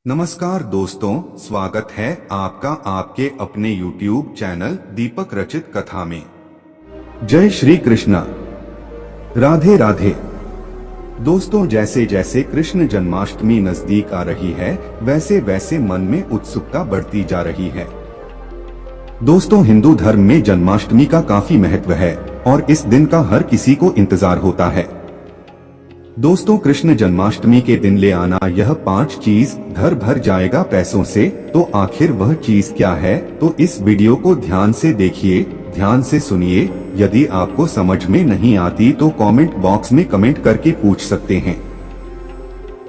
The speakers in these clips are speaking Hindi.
नमस्कार दोस्तों, स्वागत है आपका आपके अपने YouTube चैनल दीपक रचित कथा में। जय श्री कृष्ण, राधे राधे। दोस्तों, जैसे जैसे कृष्ण जन्माष्टमी नजदीक आ रही है, वैसे वैसे मन में उत्सुकता बढ़ती जा रही है। दोस्तों, हिंदू धर्म में जन्माष्टमी का काफी महत्व है और इस दिन का हर किसी को इंतजार होता है। दोस्तों, कृष्ण जन्माष्टमी के दिन ले आना यह 5 चीज घर भर जाएगा पैसों से, तो आखिर वह चीज क्या है? तो इस वीडियो को ध्यान से देखिए, ध्यान से सुनिए। यदि आपको समझ में नहीं आती तो कमेंट बॉक्स में कमेंट करके पूछ सकते हैं।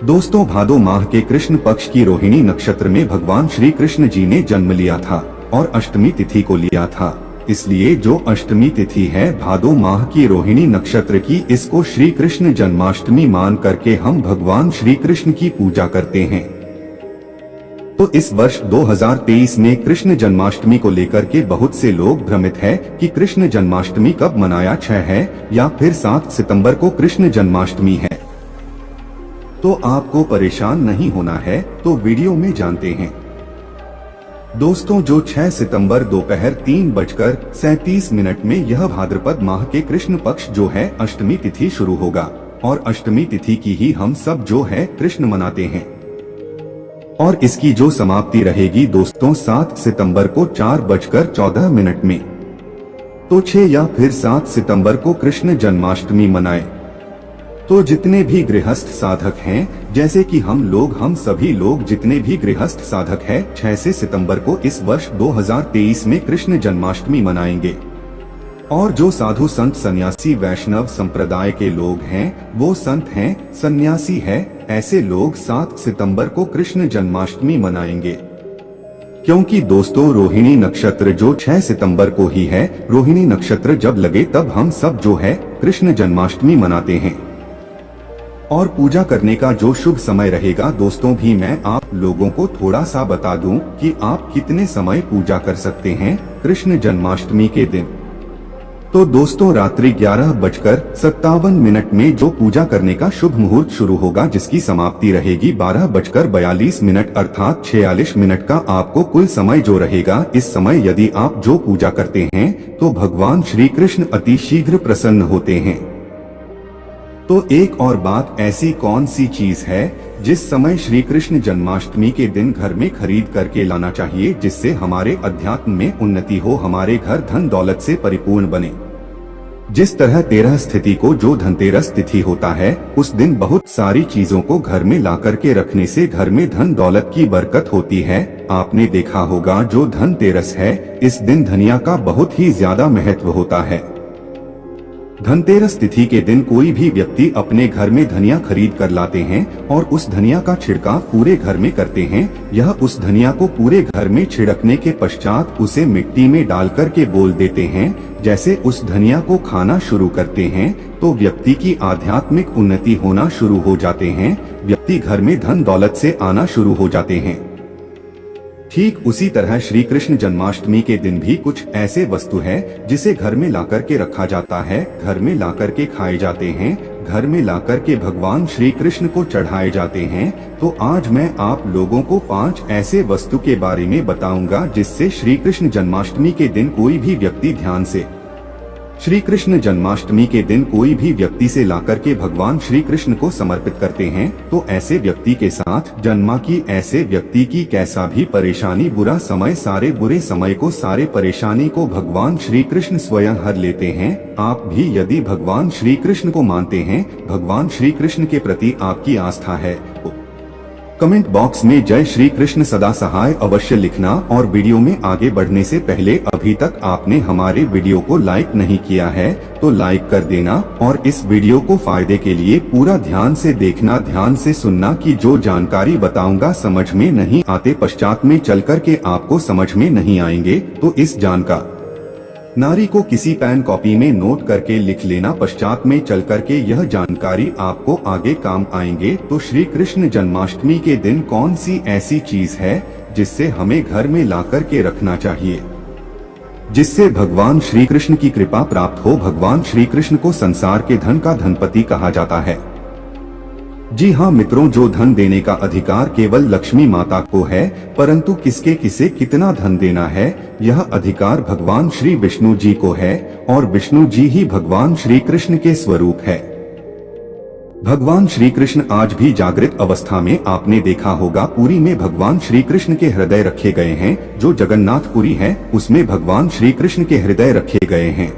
दोस्तों, भादो माह के कृष्ण पक्ष की रोहिणी नक्षत्र में भगवान श्री कृष्ण जी ने जन्म लिया था और अष्टमी तिथि को लिया था। इसलिए जो अष्टमी तिथि है भादो माह की रोहिणी नक्षत्र की, इसको श्री कृष्ण जन्माष्टमी मान करके हम भगवान श्री कृष्ण की पूजा करते हैं। तो इस वर्ष 2023 में कृष्ण जन्माष्टमी को लेकर के बहुत से लोग भ्रमित है कि कृष्ण जन्माष्टमी कब मनाया 6 है या फिर 7 सितंबर को कृष्ण जन्माष्टमी है। तो आपको परेशान नहीं होना है, तो वीडियो में जानते हैं। दोस्तों, जो 6 सितंबर दोपहर 3:37 में यह भाद्रपद माह के कृष्ण पक्ष जो है अष्टमी तिथि शुरू होगा और अष्टमी तिथि की ही हम सब जो है कृष्ण मनाते हैं। और इसकी जो समाप्ति रहेगी दोस्तों 7 सितंबर को 4:14 में। तो 6 या फिर 7 सितंबर को कृष्ण जन्माष्टमी मनाए। तो जितने भी गृहस्थ साधक हैं, जैसे कि हम सभी लोग जितने भी गृहस्थ साधक हैं, 6 सितंबर को इस वर्ष 2023 में कृष्ण जन्माष्टमी मनाएंगे। और जो साधु संत सन्यासी वैष्णव संप्रदाय के लोग हैं, वो संत हैं, सन्यासी है, ऐसे लोग 7 सितंबर को कृष्ण जन्माष्टमी मनाएंगे। क्योंकि दोस्तों, रोहिणी नक्षत्र जो 6 सितंबर को ही है, रोहिणी नक्षत्र जब लगे तब हम सब जो है कृष्ण जन्माष्टमी मनाते हैं। और पूजा करने का जो शुभ समय रहेगा दोस्तों भी मैं आप लोगों को थोड़ा सा बता दूं कि आप कितने समय पूजा कर सकते हैं कृष्ण जन्माष्टमी के दिन। तो दोस्तों, रात्रि 11:57 में जो पूजा करने का शुभ मुहूर्त शुरू होगा, जिसकी समाप्ति रहेगी 12:42 अर्थात 46 मिनट का आपको कुल समय जो रहेगा। इस समय यदि आप जो पूजा करते हैं तो भगवान श्री कृष्ण अति शीघ्र प्रसन्न होते हैं। तो एक और बात, ऐसी कौन सी चीज है जिस समय श्री कृष्ण जन्माष्टमी के दिन घर में खरीद करके लाना चाहिए, जिससे हमारे अध्यात्म में उन्नति हो, हमारे घर धन दौलत से परिपूर्ण बने। जिस तरह 13 स्थिति को जो धनतेरस तिथि होता है, उस दिन बहुत सारी चीजों को घर में ला करके रखने से घर में धन दौलत की बरकत होती है। आपने देखा होगा जो धनतेरस है, इस दिन धनिया का बहुत ही ज्यादा महत्व होता है। धनतेरस तिथि के दिन कोई भी व्यक्ति अपने घर में धनिया खरीद कर लाते हैं और उस धनिया का छिड़काव पूरे घर में करते हैं। यह उस धनिया को पूरे घर में छिड़कने के पश्चात उसे मिट्टी में डाल कर के बोल देते हैं। जैसे उस धनिया को खाना शुरू करते हैं तो व्यक्ति की आध्यात्मिक उन्नति होना शुरू हो जाते हैं, व्यक्ति घर में धन दौलत से आना शुरू हो जाते हैं। ठीक उसी तरह श्री कृष्ण जन्माष्टमी के दिन भी कुछ ऐसे वस्तु है जिसे घर में लाकर के रखा जाता है, घर में लाकर के खाए जाते हैं, घर में लाकर के भगवान श्री कृष्ण को चढ़ाए जाते हैं। तो आज मैं आप लोगों को 5 ऐसे वस्तु के बारे में बताऊंगा जिससे श्री कृष्ण जन्माष्टमी के दिन कोई भी व्यक्ति ध्यान से श्री कृष्ण जन्माष्टमी के दिन कोई भी व्यक्ति से लाकर के भगवान श्री कृष्ण को समर्पित करते हैं। तो ऐसे व्यक्ति के साथ जन्मा की ऐसे व्यक्ति की कैसा भी परेशानी, बुरा समय, सारे बुरे समय को, सारे परेशानी को भगवान श्री कृष्ण स्वयं हर लेते हैं। आप भी यदि भगवान श्री कृष्ण को मानते हैं, भगवान श्री कृष्ण के प्रति आपकी आस्था है, कमेंट बॉक्स में जय श्री कृष्ण सदा सहाय अवश्य लिखना। और वीडियो में आगे बढ़ने से पहले अभी तक आपने हमारे वीडियो को लाइक नहीं किया है तो लाइक कर देना और इस वीडियो को फायदे के लिए पूरा ध्यान से देखना, ध्यान से सुनना कि जो जानकारी बताऊंगा समझ में नहीं आते पश्चात में चल कर के आपको समझ में नहीं आएंगे, तो इस जानकारी नारी को किसी पेन कॉपी में नोट करके लिख लेना, पश्चात में चल करके यह जानकारी आपको आगे काम आएंगे। तो श्री कृष्ण जन्माष्टमी के दिन कौन सी ऐसी चीज है जिससे हमें घर में ला करके रखना चाहिए, जिससे भगवान श्री कृष्ण की कृपा प्राप्त हो। भगवान श्री कृष्ण को संसार के धन का धनपति कहा जाता है। जी हाँ मित्रों, जो धन देने का अधिकार केवल लक्ष्मी माता को है, परंतु किसके किसे कितना धन देना है यह अधिकार भगवान श्री विष्णु जी को है, और विष्णु जी ही भगवान श्री कृष्ण के स्वरूप है। भगवान श्री कृष्ण आज भी जागृत अवस्था में आपने देखा होगा पुरी में भगवान श्री कृष्ण के हृदय रखे गए हैं। जो जगन्नाथपुरी है उसमें भगवान श्री कृष्ण के हृदय रखे गए हैं।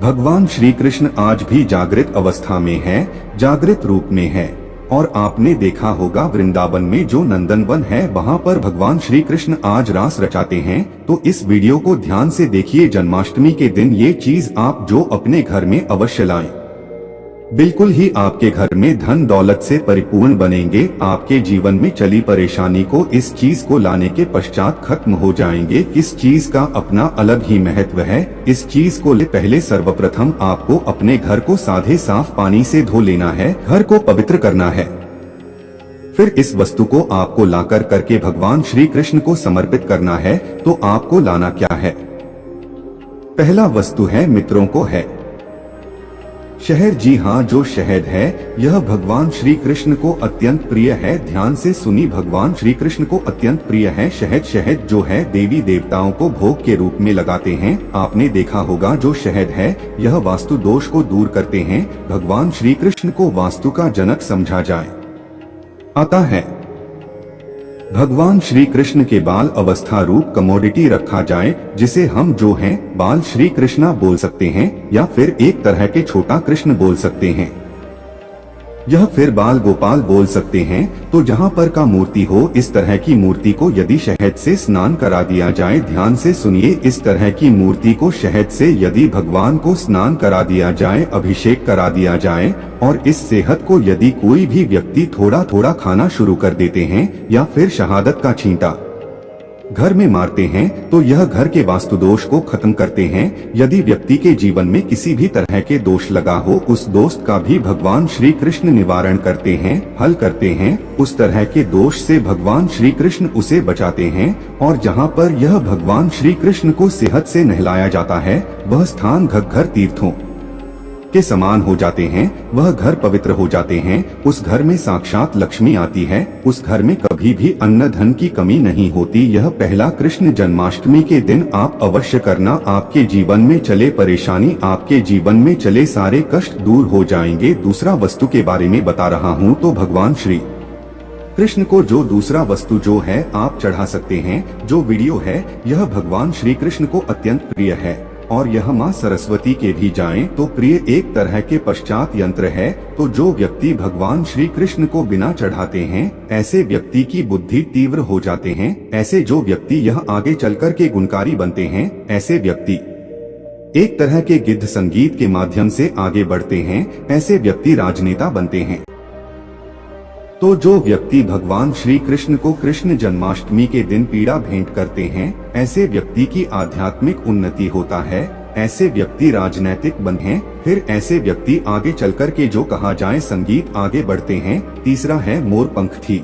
भगवान श्री कृष्ण आज भी जागृत अवस्था में है, जागृत रूप में है। और आपने देखा होगा वृंदावन में जो नंदनवन है वहाँ पर भगवान श्री कृष्ण आज रास रचाते हैं। तो इस वीडियो को ध्यान से देखिए। जन्माष्टमी के दिन ये चीज आप जो अपने घर में अवश्य लाएं। बिल्कुल ही आपके घर में धन दौलत से परिपूर्ण बनेंगे। आपके जीवन में चली परेशानी को इस चीज को लाने के पश्चात खत्म हो जाएंगे। किस चीज का अपना अलग ही महत्व है। इस चीज को ले पहले सर्वप्रथम आपको अपने घर को साधे साफ पानी से धो लेना है, घर को पवित्र करना है। फिर इस वस्तु को आपको लाकर करके भगवान श्री कृष्ण को समर्पित करना है। तो आपको लाना क्या है? पहला वस्तु है मित्रों को है शहद। जी हाँ, जो शहद है यह भगवान श्री कृष्ण को अत्यंत प्रिय है। ध्यान से सुनी, भगवान श्री कृष्ण को अत्यंत प्रिय है शहद। शहद जो है देवी देवताओं को भोग के रूप में लगाते हैं। आपने देखा होगा जो शहद है यह वास्तु दोष को दूर करते हैं। भगवान श्री कृष्ण को वास्तु का जनक समझा आता है। भगवान श्री कृष्ण के बाल अवस्था रूप कमोडिटी रखा जाए, जिसे हम जो हैं बाल श्री कृष्णा बोल सकते हैं, या फिर एक तरह के छोटा कृष्ण बोल सकते हैं, यह फिर बाल गोपाल बोल सकते हैं। तो जहाँ पर का मूर्ति हो इस तरह की मूर्ति को यदि शहद से स्नान करा दिया जाए, ध्यान से सुनिए, इस तरह की मूर्ति को शहद से यदि भगवान को स्नान करा दिया जाए, अभिषेक करा दिया जाए, और इस सेहत को यदि कोई भी व्यक्ति थोड़ा थोड़ा खाना शुरू कर देते हैं, या फिर शहादत का छींटा घर में मारते हैं, तो यह घर के वास्तु दोष को खत्म करते हैं। यदि व्यक्ति के जीवन में किसी भी तरह के दोष लगा हो, उस दोष का भी भगवान श्री कृष्ण निवारण करते हैं, हल करते हैं। उस तरह के दोष से भगवान श्री कृष्ण उसे बचाते हैं। और जहाँ पर यह भगवान श्री कृष्ण को सेहत से नहलाया जाता है, वह स्थान घग्घर तीर्थों के समान हो जाते हैं। वह घर पवित्र हो जाते हैं। उस घर में साक्षात लक्ष्मी आती है। उस घर में कभी भी अन्न धन की कमी नहीं होती। यह पहला कृष्ण जन्माष्टमी के दिन आप अवश्य करना। आपके जीवन में चले परेशानी, आपके जीवन में चले सारे कष्ट दूर हो जाएंगे। दूसरा वस्तु के बारे में बता रहा हूँ, तो भगवान श्री कृष्ण को जो दूसरा वस्तु जो है आप चढ़ा सकते हैं। जो वीडियो है यह भगवान श्री कृष्ण को अत्यंत प्रिय है, और यह माँ सरस्वती के भी जाएं तो प्रिय एक तरह के पश्चात यंत्र है। तो जो व्यक्ति भगवान श्री कृष्ण को बिना चढ़ाते हैं, ऐसे व्यक्ति की बुद्धि तीव्र हो जाते हैं। ऐसे जो व्यक्ति यह आगे चलकर के गुणकारी बनते हैं, ऐसे व्यक्ति एक तरह के गिद्ध संगीत के माध्यम से आगे बढ़ते हैं। ऐसे व्यक्ति राजनेता बनते हैं। तो जो व्यक्ति भगवान श्री कृष्ण को कृष्ण जन्माष्टमी के दिन पीड़ा भेंट करते हैं, ऐसे व्यक्ति की आध्यात्मिक उन्नति होता है। ऐसे व्यक्ति राजनैतिक बनते हैं। फिर ऐसे व्यक्ति आगे चलकर के जो कहा जाए संगीत आगे बढ़ते हैं। तीसरा है मोर पंख थी।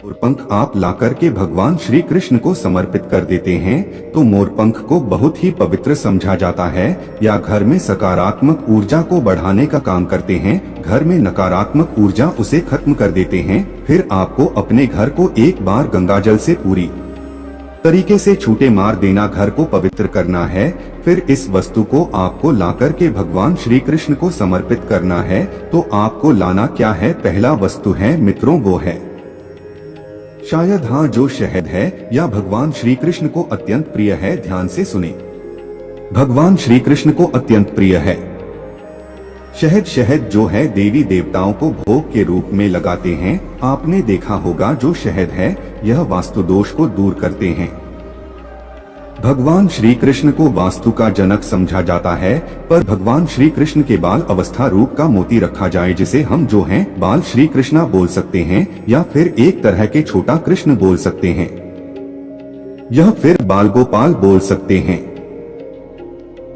मोरपंख आप लाकर के भगवान श्री कृष्ण को समर्पित कर देते हैं, तो मोरपंख को बहुत ही पवित्र समझा जाता है, या घर में सकारात्मक ऊर्जा को बढ़ाने का काम करते हैं। घर में नकारात्मक ऊर्जा उसे खत्म कर देते हैं। फिर आपको अपने घर को एक बार गंगाजल से पूरी तरीके से छूटे मार देना, घर को पवित्र करना है। फिर इस वस्तु को आपको लाकर के भगवान श्री कृष्ण को समर्पित करना है। तो आपको लाना क्या है? पहला वस्तु है मित्रों वो है शायद हाँ जो शहद है, या भगवान श्री कृष्ण को अत्यंत प्रिय है। ध्यान से सुने, भगवान श्री कृष्ण को अत्यंत प्रिय है शहद। शहद जो है देवी देवताओं को भोग के रूप में लगाते हैं। आपने देखा होगा जो शहद है यह वास्तु दोष को दूर करते हैं। भगवान श्री कृष्ण को वास्तु का जनक समझा जाता है, पर भगवान श्री कृष्ण के बाल अवस्था रूप का मोती रखा जाए, जिसे हम जो हैं बाल श्री कृष्णा बोल सकते हैं, या फिर एक तरह के छोटा कृष्ण बोल सकते हैं, यह फिर बाल गोपाल बोल सकते हैं।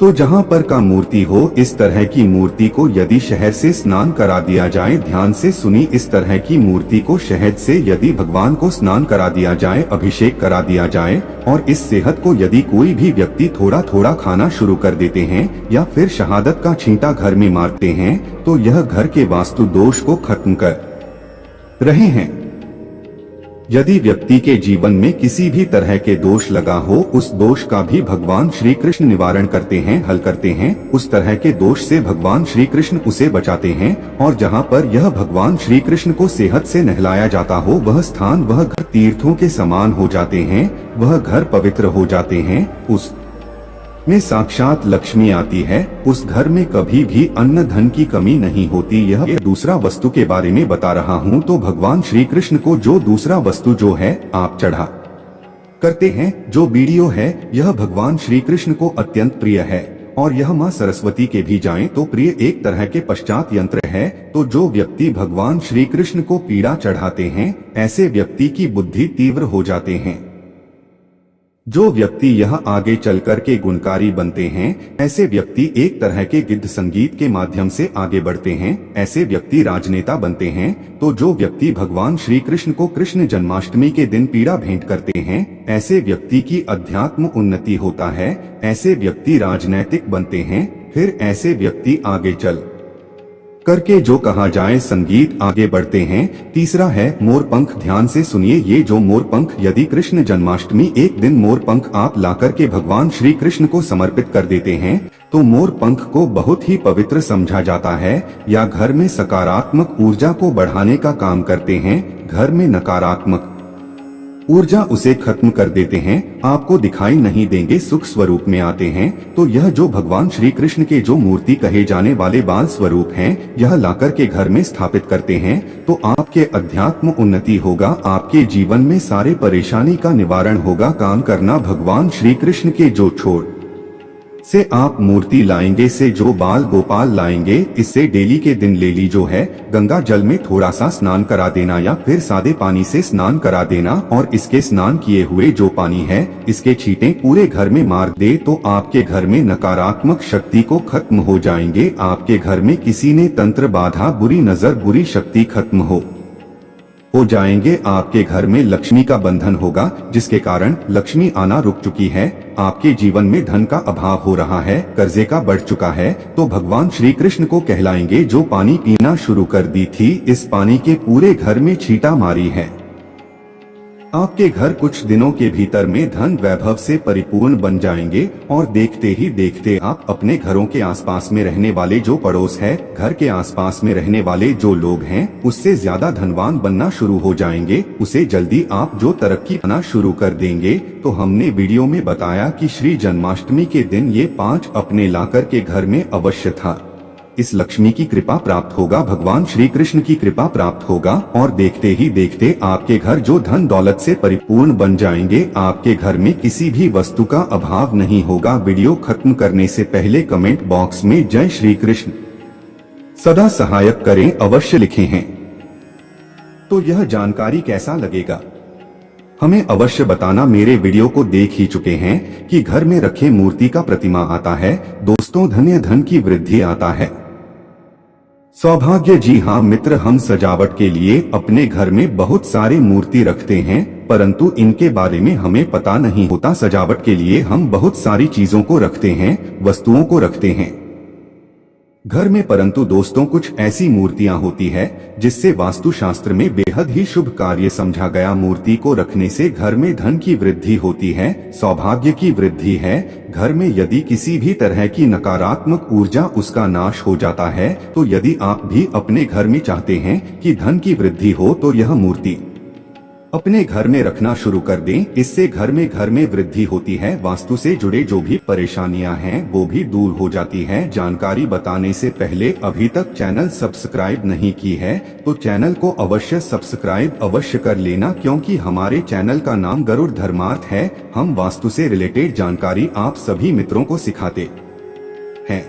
तो जहाँ पर का मूर्ति हो, इस तरह की मूर्ति को यदि शहद से स्नान करा दिया जाए, ध्यान से सुनी, इस तरह की मूर्ति को शहद से यदि भगवान को स्नान करा दिया जाए, अभिषेक करा दिया जाए, और इस सेहत को यदि कोई भी व्यक्ति थोड़ा थोड़ा खाना शुरू कर देते हैं या फिर शहादत का छींटा घर में मारते हैं, तो यह घर के वास्तु दोष को खत्म कर रहे हैं। यदि व्यक्ति के जीवन में किसी भी तरह के दोष लगा हो, उस दोष का भी भगवान श्री कृष्ण निवारण करते हैं, हल करते हैं। उस तरह के दोष से भगवान श्री कृष्ण उसे बचाते हैं, और जहाँ पर यह भगवान श्री कृष्ण को सेहत से नहलाया जाता हो, वह स्थान, वह घर तीर्थों के समान हो जाते हैं, वह घर पवित्र हो जाते हैं। उस में साक्षात लक्ष्मी आती है, उस घर में कभी भी अन्न धन की कमी नहीं होती। यह दूसरा वस्तु के बारे में बता रहा हूँ। तो भगवान श्री कृष्ण को जो दूसरा वस्तु जो है आप चढ़ा करते हैं, जो वीडियो है, यह भगवान श्री कृष्ण को अत्यंत प्रिय है, और यह माँ सरस्वती के भी जाएं तो प्रिय एक तरह के पश्चात यंत्र है। तो जो व्यक्ति भगवान श्री कृष्ण को पीड़ा चढ़ाते हैं, ऐसे व्यक्ति की बुद्धि तीव्र हो जाते हैं। जो व्यक्ति यह आगे चल कर के गुणकारी बनते हैं, ऐसे व्यक्ति एक तरह के गिद्ध संगीत के माध्यम से आगे बढ़ते हैं, ऐसे व्यक्ति राजनेता बनते हैं। तो जो व्यक्ति भगवान श्री कृष्ण को कृष्ण जन्माष्टमी के दिन पीड़ा भेंट करते हैं, ऐसे व्यक्ति की अध्यात्म उन्नति होता है, ऐसे व्यक्ति राजनैतिक बनते हैं। फिर ऐसे व्यक्ति आगे चल करके जो कहा जाए संगीत आगे बढ़ते हैं। तीसरा है मोरपंख। ध्यान से सुनिए, ये जो मोरपंख, यदि कृष्ण जन्माष्टमी एक दिन मोरपंख आप लाकर के भगवान श्री कृष्ण को समर्पित कर देते हैं, तो मोरपंख को बहुत ही पवित्र समझा जाता है, या घर में सकारात्मक ऊर्जा को बढ़ाने का काम करते हैं। घर में नकारात्मक ऊर्जा उसे खत्म कर देते हैं, आपको दिखाई नहीं देंगे, सुख स्वरूप में आते हैं। तो यह जो भगवान श्री कृष्ण के जो मूर्ति कहे जाने वाले बाल स्वरूप हैं, यह लाकर के घर में स्थापित करते हैं, तो आपके अध्यात्म उन्नति होगा, आपके जीवन में सारे परेशानी का निवारण होगा। काम करना भगवान श्री कृष्ण के जो छोड़ से आप मूर्ति लाएंगे, से जो बाल गोपाल लाएंगे, इससे डेली के दिन लेली जो है, गंगा जल में थोड़ा सा स्नान करा देना या फिर सादे पानी से स्नान करा देना, और इसके स्नान किए हुए जो पानी है, इसके छींटे पूरे घर में मार दे, तो आपके घर में नकारात्मक शक्ति को खत्म हो जाएंगे। आपके घर में किसी ने तंत्र बाधा, बुरी नजर, बुरी शक्ति खत्म हो जाएंगे। आपके घर में लक्ष्मी का बंधन होगा, जिसके कारण लक्ष्मी आना रुक चुकी है, आपके जीवन में धन का अभाव हो रहा है, कर्जे का बढ़ चुका है, तो भगवान श्री कृष्ण को कहलाएंगे। जो पानी पीना शुरू कर दी थी, इस पानी के पूरे घर में छींटा मारी है। आपके घर कुछ दिनों के भीतर में धन वैभव से परिपूर्ण बन जाएंगे, और देखते ही देखते आप अपने घरों के आसपास में रहने वाले जो पड़ोस है, घर के आसपास में रहने वाले जो लोग हैं, उससे ज्यादा धनवान बनना शुरू हो जाएंगे। उसे जल्दी आप जो तरक्की करना शुरू कर देंगे। तो हमने वीडियो में बताया कि श्री जन्माष्टमी के दिन ये 5 अपने लाकर के घर में अवश्य था। इस लक्ष्मी की कृपा प्राप्त होगा, भगवान श्री कृष्ण की कृपा प्राप्त होगा, और देखते ही देखते आपके घर जो धन दौलत से परिपूर्ण बन जाएंगे। आपके घर में किसी भी वस्तु का अभाव नहीं होगा। वीडियो खत्म करने से पहले कमेंट बॉक्स में जय श्री कृष्ण सदा सहायक करें अवश्य लिखे हैं। तो यह जानकारी कैसा लगेगा, हमें अवश्य बताना। मेरे वीडियो को देख ही चुके हैं कि घर में रखे मूर्ति का प्रतिमा आता है, दोस्तों धन्य धन की वृद्धि आता है, सौभाग्य। जी हाँ मित्र, हम सजावट के लिए अपने घर में बहुत सारे मूर्ति रखते हैं, परंतु इनके बारे में हमें पता नहीं होता। सजावट के लिए हम बहुत सारी चीजों को रखते हैं, वस्तुओं को रखते हैं घर में, परंतु दोस्तों कुछ ऐसी मूर्तियां होती है जिससे वास्तुशास्त्र में बेहद ही शुभ कार्य समझा गया। मूर्ति को रखने से घर में धन की वृद्धि होती है, सौभाग्य की वृद्धि है। घर में यदि किसी भी तरह की नकारात्मक ऊर्जा, उसका नाश हो जाता है। तो यदि आप भी अपने घर में चाहते हैं कि धन की वृद्धि हो, तो यह मूर्ति अपने घर में रखना शुरू कर दें। इससे घर में वृद्धि होती है, वास्तु से जुड़े जो भी परेशानियां हैं वो भी दूर हो जाती हैं। जानकारी बताने से पहले अभी तक चैनल सब्सक्राइब नहीं की है तो चैनल को अवश्य सब्सक्राइब अवश्य कर लेना, क्योंकि हमारे चैनल का नाम गरुड़ धर्मार्थ है। हम वास्तु से रिलेटेड जानकारी आप सभी मित्रों को सिखाते हैं।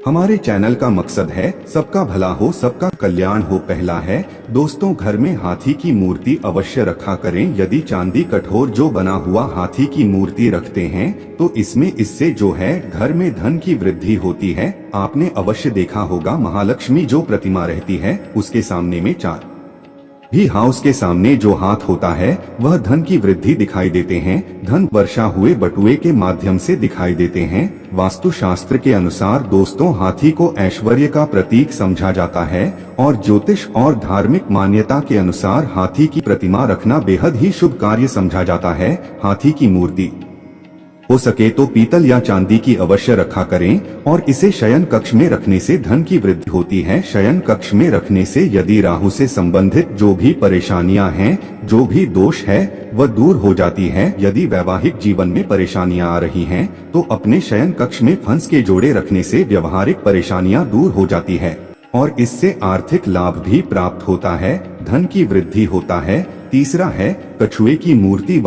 हमारे चैनल का मकसद है सबका भला हो, सबका कल्याण हो। पहला है दोस्तों, घर में हाथी की मूर्ति अवश्य रखा करें। यदि चांदी कठोर जो बना हुआ हाथी की मूर्ति रखते हैं तो इससे जो है घर में धन की वृद्धि होती है। आपने अवश्य देखा होगा महालक्ष्मी जो प्रतिमा रहती है उसके सामने में चार भी हाउस के सामने जो हाथ होता है वह धन की वृद्धि दिखाई देते हैं। धन वर्षा हुए बटुए के माध्यम से दिखाई देते हैं। वास्तु शास्त्र के अनुसार दोस्तों हाथी को ऐश्वर्य का प्रतीक समझा जाता है और ज्योतिष और धार्मिक मान्यता के अनुसार हाथी की प्रतिमा रखना बेहद ही शुभ कार्य समझा जाता है। हाथी की मूर्ति हो सके तो पीतल या चांदी की अवश्य रखा करें और इसे शयन कक्ष में रखने से धन की वृद्धि होती है। शयन कक्ष में रखने से यदि राहु से संबंधित जो भी परेशानियां हैं, जो भी दोष है वह दूर हो जाती है। यदि वैवाहिक जीवन में परेशानियां आ रही हैं तो अपने शयन कक्ष में फंस के जोड़े रखने से व्यवहारिक परेशानियां दूर हो जाती है और इससे आर्थिक लाभ भी प्राप्त होता है, धन की वृद्धि होता है। तीसरा है कछुए की मूर्ति।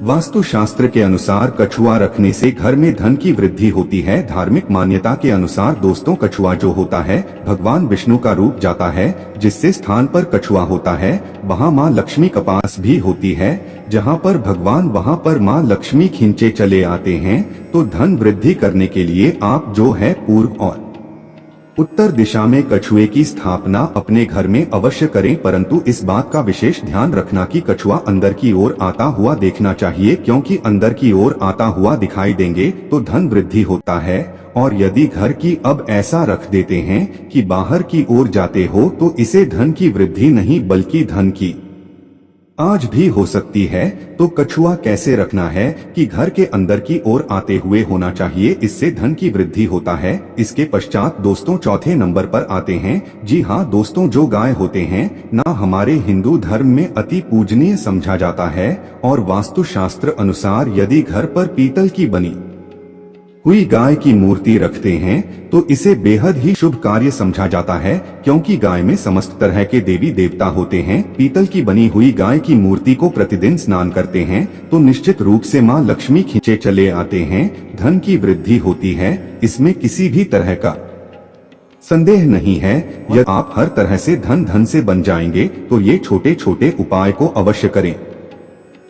वास्तु शास्त्र के अनुसार कछुआ रखने से घर में धन की वृद्धि होती है। धार्मिक मान्यता के अनुसार दोस्तों कछुआ जो होता है भगवान विष्णु का रूप जाता है। जिससे स्थान पर कछुआ होता है वहाँ माँ लक्ष्मी का पास भी होती है। जहाँ पर भगवान वहाँ पर माँ लक्ष्मी खींचे चले आते हैं। तो धन वृद्धि करने के लिए आप जो है पूर्व और उत्तर दिशा में कछुए की स्थापना अपने घर में अवश्य करें, परंतु इस बात का विशेष ध्यान रखना कि कछुआ अंदर की ओर आता हुआ देखना चाहिए, क्योंकि अंदर की ओर आता हुआ दिखाई देंगे तो धन वृद्धि होता है। और यदि घर की अब ऐसा रख देते हैं कि बाहर की ओर जाते हो तो इसे धन की वृद्धि नहीं बल्कि धन की आज भी हो सकती है। तो कछुआ कैसे रखना है कि घर के अंदर की ओर आते हुए होना चाहिए, इससे धन की वृद्धि होता है। इसके पश्चात दोस्तों चौथे नंबर पर आते हैं, जी हाँ दोस्तों, जो गाय होते हैं ना हमारे हिंदू धर्म में अति पूजनीय समझा जाता है और वास्तु शास्त्र अनुसार यदि घर पर पीतल की बनी हुई गाय की मूर्ति रखते हैं तो इसे बेहद ही शुभ कार्य समझा जाता है, क्योंकि गाय में समस्त तरह के देवी देवता होते हैं। पीतल की बनी हुई गाय की मूर्ति को प्रतिदिन स्नान करते हैं तो निश्चित रूप से माँ लक्ष्मी खींचे चले आते हैं, धन की वृद्धि होती है। इसमें किसी भी तरह का संदेह नहीं है। यदि आप हर तरह से धन से बन जाएंगे तो ये छोटे छोटे उपाय को अवश्य करें।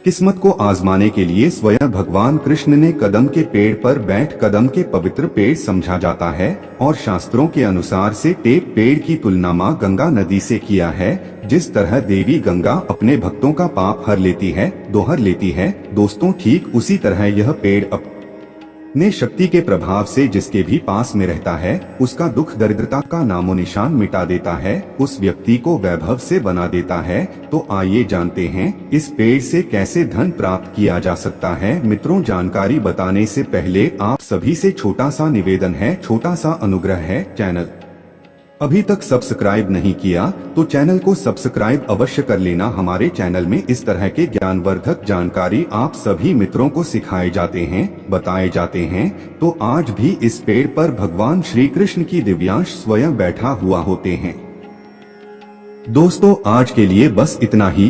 किस्मत को आजमाने के लिए स्वयं भगवान कृष्ण ने कदम के पेड़ पर बैठ कदम के पवित्र पेड़ समझा जाता है और शास्त्रों के अनुसार से टेप पेड़ की तुलना माँ गंगा नदी से किया है। जिस तरह देवी गंगा अपने भक्तों का पाप हर लेती है, दोहर लेती है, दोस्तों ठीक उसी तरह यह पेड़ अपने शक्ति के प्रभाव से जिसके भी पास में रहता है उसका दुख दरिद्रता का नामो निशान मिटा देता है, उस व्यक्ति को वैभव से बना देता है। तो आइए जानते हैं इस पेड़ से कैसे धन प्राप्त किया जा सकता है। मित्रों, जानकारी बताने से पहले आप सभी से छोटा सा निवेदन है, छोटा सा अनुग्रह है। चैनल अभी तक सब्सक्राइब नहीं किया तो चैनल को सब्सक्राइब अवश्य कर लेना। हमारे चैनल में इस तरह के ज्ञानवर्धक जानकारी आप सभी मित्रों को सिखाए जाते हैं, बताए जाते हैं। तो आज भी इस पेड़ पर भगवान श्री कृष्ण की दिव्यांश स्वयं बैठा हुआ होते हैं। दोस्तों आज के लिए बस इतना ही।